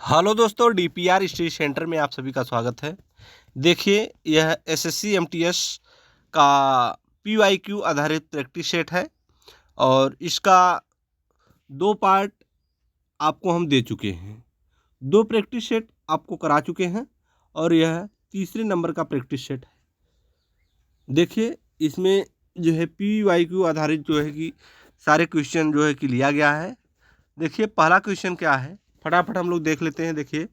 Hello दोस्तों, DPR study centre में आप सभी का स्वागत है। देखिए, यह एसएससी एमटीएस का पीवाईक्यू आधारित प्रैक्टिस सेट है और इसका दो पार्ट आपको हम दे चुके हैं। दो प्रैक्टिस सेट आपको करा चुके हैं और यह तीसरे नंबर का प्रैक्टिस सेट है। देखिए, इसमें जो है पीवाईक्यू आधारित जो है कि सारे क्वेश्चन जो है कि लिया गया है। देखिए, पहला क्वेश्चन क्या है, फटाफट हम लोग देख लेते हैं। देखिए,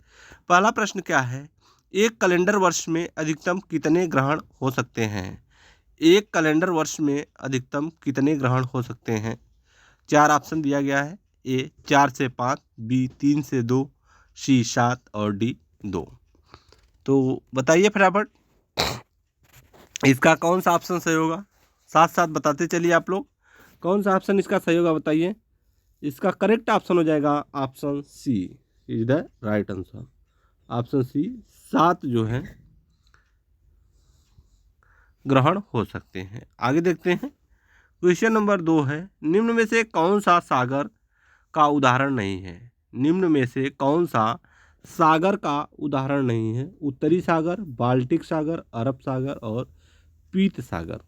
पहला प्रश्न क्या है, एक कैलेंडर वर्ष में अधिकतम कितने ग्रहण हो सकते हैं? एक कैलेंडर वर्ष में अधिकतम कितने ग्रहण हो सकते हैं? चार ऑप्शन दिया गया है। ए 4 से 5, बी 3 से 2, सी 7 और डी 2। तो बताइए फटाफट इसका कौन सा ऑप्शन सही होगा। साथ साथ बताते चलिए आप लोग, कौन सा ऑप्शन इसका सही होगा बताइए। इसका करेक्ट ऑप्शन हो जाएगा option C is the right answer. Option C 7 जो है ग्रहण हो सकते हैं। आगे देखते हैं, क्वेश्चन नंबर 2 है, निम्न में से कौन सा सागर का उदाहरण नहीं है? निम्न में से कौन सा सागर का उदाहरण नहीं है? उत्तरी सागर, बाल्टिक सागर, अरब सागर और पीत सागर।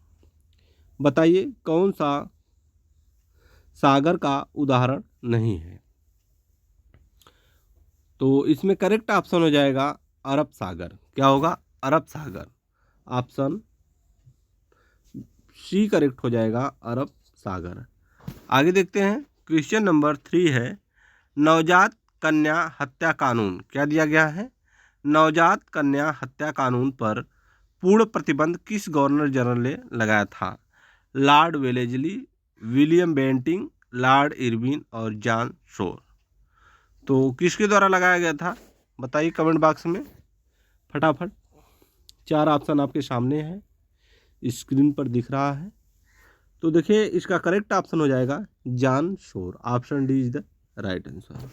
बताइए कौन सा सागर का उदाहरण नहीं है। तो इसमें करेक्ट ऑप्शन हो जाएगा अरब सागर। क्या होगा? अरब सागर। ऑप्शन सी करेक्ट हो जाएगा, अरब सागर। आगे देखते हैं, क्वेश्चन नंबर 3 है, नवजात कन्या हत्या कानून। क्या दिया गया है? नवजात कन्या हत्या कानून पर पूर्ण प्रतिबंध किस गवर्नर जनरल ने लगाया था? Lord Wellesley, William Bentinck, lord Irwin और जॉन शोर। तो किसके द्वारा लगाया गया था बताइए कमेंट बॉक्स में फटाफट। चार ऑप्शन आपके सामने है, स्क्रीन पर दिख रहा है। तो देखिए, इसका करेक्ट ऑप्शन हो जाएगा John Shore. Option D is the right answer.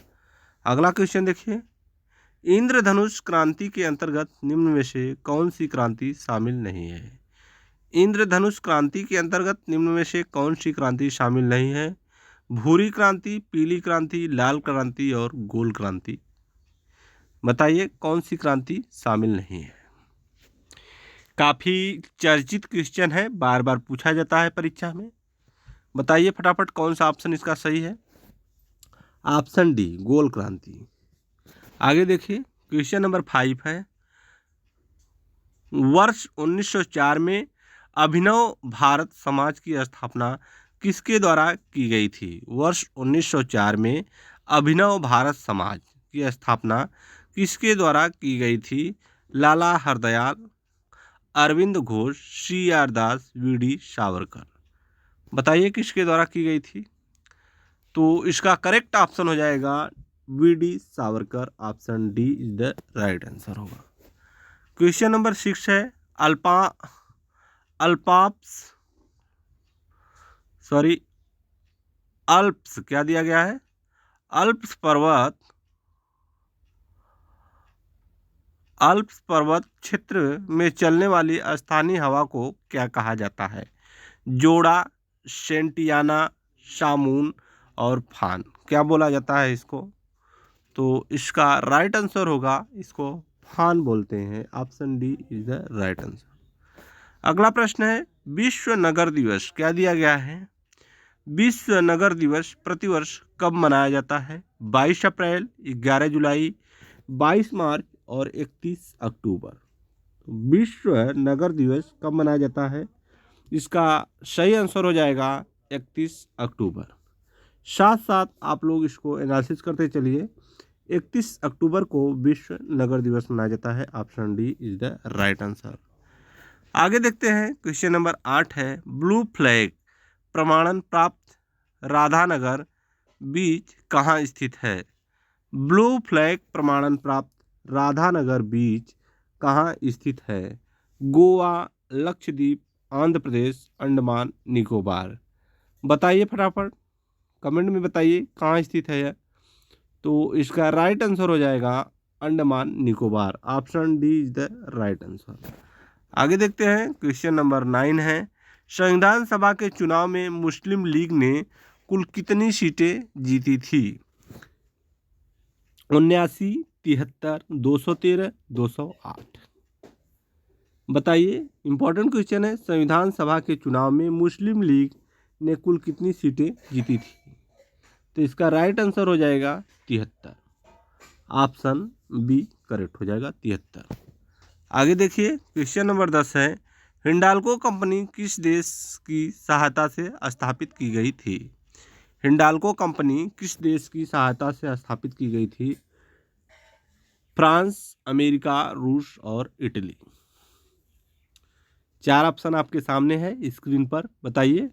अगला क्वेश्चन देखिए, इंद्रधनुष क्रांति के अंतर्गत निम्न में से कौन सी क्रांति शामिल नहीं है? इंद्रधनुष क्रांति के अंतर्गत निम्न में से कौन सी क्रांति शामिल नहीं है? भूरी क्रांति, पीली क्रांति, लाल क्रांति और गोल क्रांति। बताइए कौन सी क्रांति शामिल नहीं है। काफ़ी चर्चित क्वेश्चन है, बार बार पूछा जाता है परीक्षा में। बताइए फटाफट कौन सा ऑप्शन इसका सही है। ऑप्शन डी गोल क्रांति। आगे देखिए, क्वेश्चन नंबर 5 है, वर्ष 1904 में अभिनव भारत समाज की स्थापना किसके द्वारा की गई थी? वर्ष 1904 में अभिनव भारत समाज की स्थापना किसके द्वारा की गई थी? Lala Hardayal, Aurobindo Ghosh, C R Das, V D Savarkar. बताइए किसके द्वारा की गई थी। तो इसका करेक्ट ऑप्शन हो जाएगा V D Savarkar. Option D is the right answer होगा। क्वेश्चन नंबर 6 है, अल्प्स क्या दिया गया है? अल्प्स पर्वत क्षेत्र में चलने वाली स्थानीय हवा को क्या कहा जाता है? जोड़ा, सेंटियाना, शामून और फान। क्या बोला जाता है इसको? तो इसका राइट आंसर होगा, इसको फान बोलते हैं। Option D is the right answer. अगला प्रश्न है, विश्व नगर दिवस क्या दिया गया है? विश्व नगर दिवस प्रतिवर्ष कब मनाया जाता है? 22 अप्रैल, 11 जुलाई, 22 मार्च और 31 अक्टूबर। विश्व नगर दिवस कब मनाया जाता है? इसका सही आंसर हो जाएगा 31 अक्टूबर। साथ साथ आप लोग इसको एनालिसिस करते चलिए। 31 अक्टूबर को विश्व नगर दिवस मनाया जाता है। Option D is the right answer. आगे देखते हैं, क्वेश्चन नंबर 8 है, ब्लू फ्लैग प्रमाणन प्राप्त राधानगर बीच कहाँ स्थित है? ब्लू फ्लैग प्रमाणन प्राप्त राधानगर बीच कहाँ स्थित है? गोवा, लक्षद्वीप, आंध्र प्रदेश, अंडमान निकोबार। बताइए फटाफट कमेंट में बताइए कहाँ स्थित है यह। तो इसका राइट आंसर हो जाएगा Andaman Nicobar. Option D is the right answer. आगे देखते हैं, क्वेश्चन नंबर 9 है, संविधान सभा के चुनाव में मुस्लिम लीग ने कुल कितनी सीटें जीती थी? 79, 73, 213, 208। बताइए, इंपॉर्टेंट क्वेश्चन है, संविधान सभा के चुनाव में मुस्लिम लीग ने कुल कितनी सीटें जीती थी? तो इसका राइट आंसर हो जाएगा 73। ऑप्शन बी करेक्ट हो जाएगा 73। आगे देखिए, क्वेश्चन नंबर 10 है, हिंडाल्को कंपनी किस देश की सहायता से स्थापित की गई थी? हिंडाल्को कंपनी किस देश की सहायता से स्थापित की गई थी? फ्रांस, अमेरिका, रूस और इटली। 4 ऑप्शन आपके सामने है स्क्रीन पर। बताइए,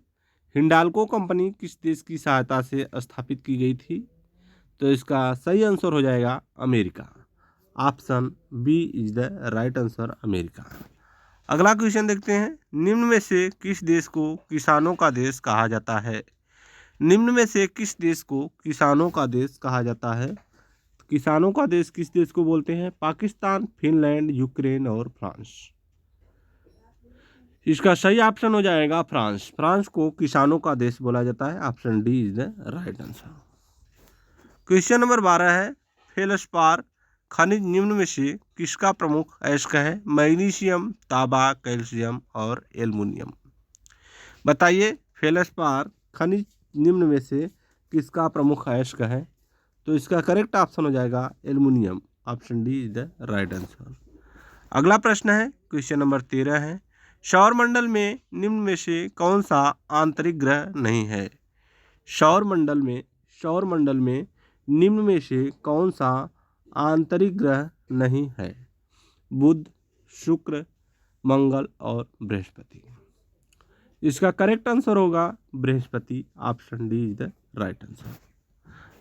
हिंडाल्को कंपनी किस देश की सहायता से स्थापित की गई थी? तो इसका सही आंसर हो जाएगा America. Option B is the right answer, America. अगला क्वेश्चन देखते हैं, निम्न में से किस देश को किसानों का देश कहा जाता है? निम्न में से किस देश को किसानों का देश कहा जाता है? किसानों का देश किस देश को बोलते हैं? पाकिस्तान, फिनलैंड, यूक्रेन और फ्रांस। इसका सही ऑप्शन हो जाएगा फ्रांस। फ्रांस को किसानों का देश बोला जाता है। Option D is the right answer. Question number 12 है, फेल्सपार खनिज निम्न में से किसका प्रमुख अयस्क है? मैग्नीशियम, तांबा, कैल्शियम और एल्युमिनियम। बताइए, फेल्सपार खनिज निम्न में से किसका प्रमुख अयस्क है? तो इसका करेक्ट ऑप्शन हो जाएगा aluminium. Option D is the right answer. अगला प्रश्न है, क्वेश्चन नंबर 13 है, सौरमंडल में निम्न में से कौन सा आंतरिक ग्रह नहीं है? सौरमंडल में निम्न में से कौन सा आंतरिक ग्रह नहीं है? बुध, शुक्र, मंगल और बृहस्पति। इसका करेक्ट आंसर होगा Brihaspati. Option D is the right answer.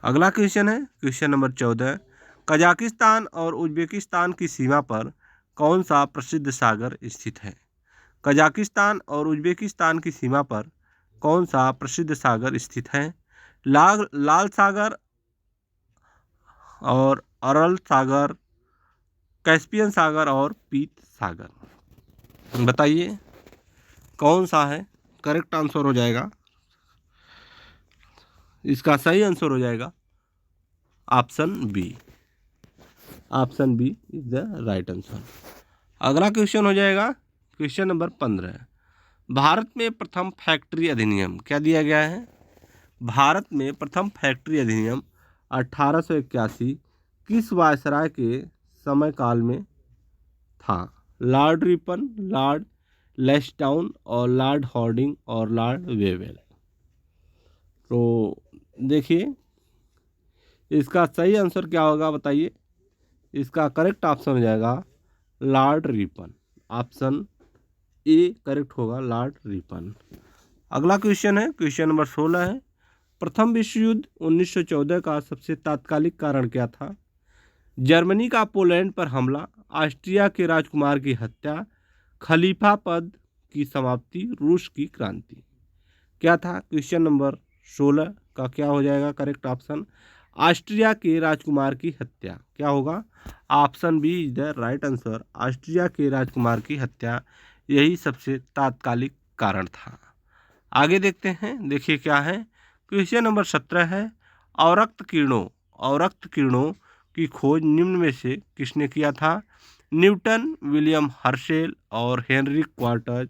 अगला क्वेश्चन है, क्वेश्चन नंबर 14, कजाकिस्तान और उज्बेकिस्तान की सीमा पर कौन सा प्रसिद्ध सागर स्थित है? कजाकिस्तान और उज्बेकिस्तान की सीमा पर कौन सा प्रसिद्ध सागर स्थित है? लाल सागर और अरल सागर, कैस्पियन सागर और पीत सागर। बताइए, कौन सा है? करेक्ट आंसर हो जाएगा, इसका सही आंसर हो जाएगा option B. Option B is the right answer. अगला क्वेश्चन हो जाएगा क्वेश्चन नंबर 15, भारत में प्रथम फैक्ट्री अधिनियम क्या दिया गया है? भारत में प्रथम फैक्ट्री अधिनियम 1881 किस वायसराय के समय काल में था? लॉर्ड रिपन, लॉर्ड लेस्डाउन और लॉर्ड हॉर्डिंग और लॉर्ड वेवेल। तो देखिए, इसका सही आंसर क्या होगा? बताइए, इसका करेक्ट ऑप्शन हो जाएगा Lord Ripon. Option A correct होगा, लॉर्ड रिपन। अगला क्वेश्चन है, क्वेश्चन नंबर 16 है, प्रथम विश्व युद्ध 1914 का सबसे तात्कालिक कारण क्या था? जर्मनी का पोलैंड पर हमला, ऑस्ट्रिया के राजकुमार की हत्या, खलीफा पद की समाप्ति, रूस की क्रांति। क्या था? क्वेश्चन नंबर 16 का क्या हो जाएगा करेक्ट ऑप्शन? ऑस्ट्रिया के राजकुमार की हत्या। क्या होगा? Option B is the right answer. Austria के राजकुमार की हत्या यही सबसे तात्कालिक कारण था। आगे देखते हैं, देखिए क्या है। क्वेश्चन नंबर 17 है, अवरक्त किरणों की खोज निम्न में से किसने किया था? न्यूटन, विलियम हर्शेल और हेनरी क्वार्टज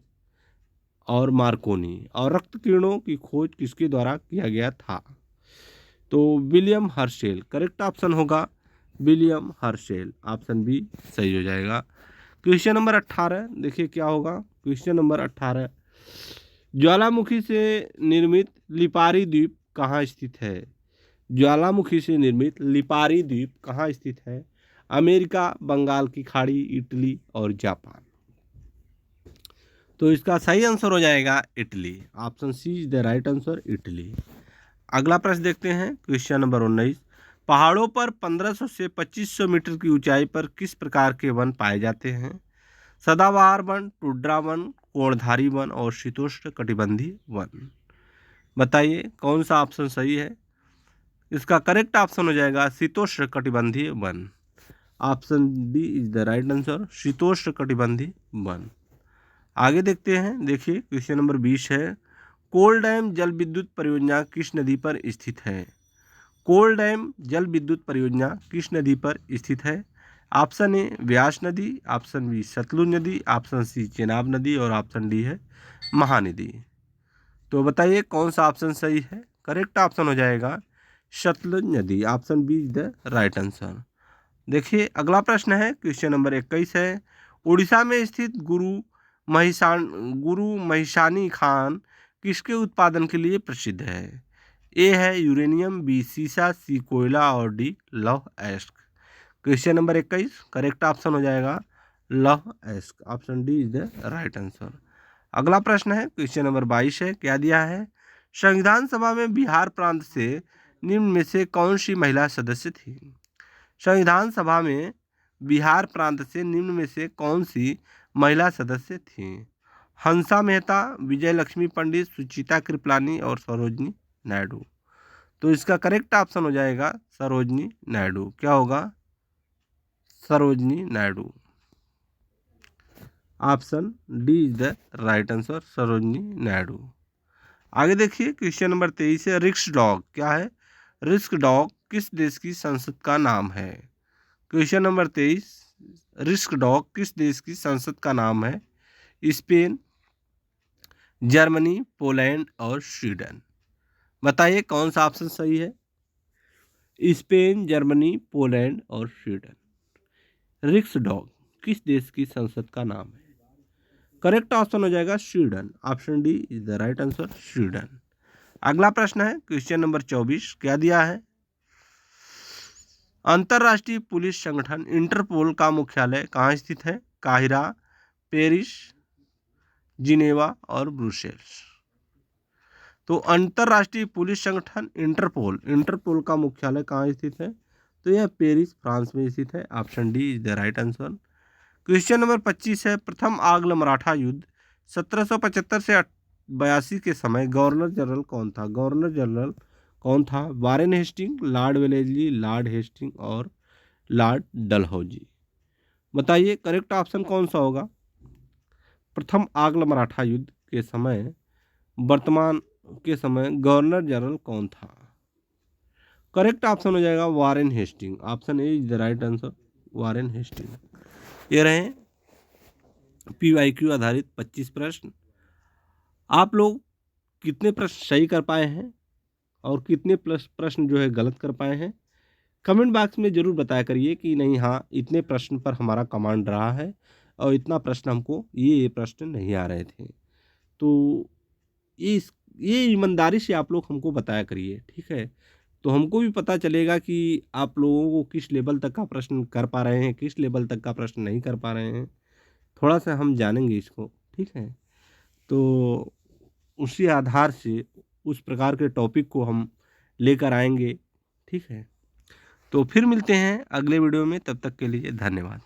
और मार्कोनी। अवरक्त किरणों की खोज किसके द्वारा किया गया था? तो विलियम हर्शेल करेक्ट ऑप्शन होगा, विलियम हर्शेल। ऑप्शन बी सही हो जाएगा। क्वेश्चन नंबर 18 देखिए क्या होगा। क्वेश्चन नंबर 18, ज्वालामुखी से निर्मित लिपारी द्वीप कहाँ स्थित है? ज्वालामुखी से निर्मित लिपारी द्वीप कहाँ स्थित है? अमेरिका, बंगाल की खाड़ी, इटली और जापान। तो इसका सही आंसर हो जाएगा Italy. Option C is the right answer, Italy. अगला प्रश्न देखते हैं, क्वेश्चन नंबर 19, पहाड़ों पर 1500 से 2500 मीटर की ऊंचाई पर किस प्रकार के वन पाए जाते हैं? सदाबहार वन, टुड्रा वन, कोणधारी वन और शीतोष्ण कटिबंधीय वन। बताइए, कौन सा ऑप्शन सही है? इसका करेक्ट ऑप्शन हो जाएगा शीतोष्ण कटिबंधीय one. Option D is the right answer, शीतोष्ण कटिबंधीय वन। आगे देखते हैं, देखिए क्वेश्चन नंबर 20 है, कोल डैम जल विद्युत परियोजना किस नदी पर स्थित है? कोल डैम जल विद्युत परियोजना किस नदी पर स्थित है? ऑप्शन ए व्यास नदी, ऑप्शन बी सतलुज नदी, ऑप्शन सी चेनाब नदी और ऑप्शन डी है महानदी। तो बताइए कौन सा ऑप्शन सही है? करेक्ट ऑप्शन हो जाएगा सतलुज नदी। Option B is the right answer. देखिए अगला प्रश्न है, क्वेश्चन नंबर 21 है। उड़ीसा में स्थित गुरु महिषानी खान किसके उत्पादन के लिए प्रसिद्ध है? ए है यूरेनियम, बी सीसा, सी कोयला और डी लौह अयस्क। क्वेश्चन नंबर 21 करेक्ट ऑप्शन हो जाएगा लौह अयस्क। Option D is the right answer. अगला प्रश्न है, क्वेश्चन नंबर 22 है। क्या दिया है? संविधान सभा में बिहार प्रांत से निम्न में से कौन सी महिला सदस्य थी? संविधान सभा में बिहार प्रांत से निम्न में से कौन सी महिला सदस्य थी? हंसा मेहता, विजय लक्ष्मी पंडित, सुचिता कृपलानी और सरोजनी नायडू। तो इसका करेक्ट ऑप्शन हो जाएगा सरोजनी नायडू। क्या होगा? Sarojini Naidu. Option D is the right answer, Sarojini Naidu. आगे देखिए क्वेश्चन नंबर 23 है। रिक्स डॉग क्या है? रिस्क डॉग किस देश की संसद का नाम है? क्वेश्चन नंबर 23, रिस्क डॉग किस देश की संसद का नाम है? स्पेन, जर्मनी, पोलैंड और स्वीडन। बताइए कौन सा ऑप्शन सही है? स्पेन, जर्मनी, पोलैंड और स्वीडन। रिक्स डॉग किस देश की संसद का नाम है? करेक्ट ऑप्शन हो जाएगा Sweden. Option D is the right answer, Sweden. अगला प्रश्न है, क्वेश्चन नंबर 24। क्या दिया है? अंतर्राष्ट्रीय पुलिस संगठन इंटरपोल का मुख्यालय कहाँ स्थित है? काहिरा, पेरिस, जिनेवा और ब्रुसेल्स। तो अंतर्राष्ट्रीय पुलिस संगठन इंटरपोल का मुख्यालय कहाँ स्थित है? तो यह पेरिस फ्रांस में स्थित है। Option D is the right answer. Question number 25 है। प्रथम आंग्ल मराठा युद्ध 1775 से 82 के समय गवर्नर जनरल कौन था? गवर्नर जनरल कौन था? Warren Hastings, lord Wellesley, lord Hastings और लॉर्ड डलहौजी। बताइए करेक्ट ऑप्शन कौन सा होगा? प्रथम आंग्ल मराठा युद्ध के समय वर्तमान के समय गवर्नर जनरल कौन था? करेक्ट ऑप्शन हो जाएगा Warren Hastings. Option A is the right answer, Warren Hastings. ये रहे PYQ आधारित 25 प्रश्न। आप लोग कितने प्रश्न सही कर पाए हैं और कितने प्रश्न जो है गलत कर पाए हैं, कमेंट बॉक्स में ज़रूर बताया करिए कि नहीं हाँ इतने प्रश्न पर हमारा कमांड रहा है और इतना प्रश्न हमको ये प्रश्न नहीं आ रहे थे। तो ये ईमानदारी से आप लोग हमको बताया करिए, ठीक है? तो हमको भी पता चलेगा कि आप लोगों को किस लेवल तक का प्रश्न कर पा रहे हैं, किस लेवल तक का प्रश्न नहीं कर पा रहे हैं। थोड़ा सा हम जानेंगे इसको, ठीक है? तो उसी आधार से उस प्रकार के टॉपिक को हम लेकर आएंगे, ठीक है? तो फिर मिलते हैं अगले वीडियो में, तब तक के लिए धन्यवाद।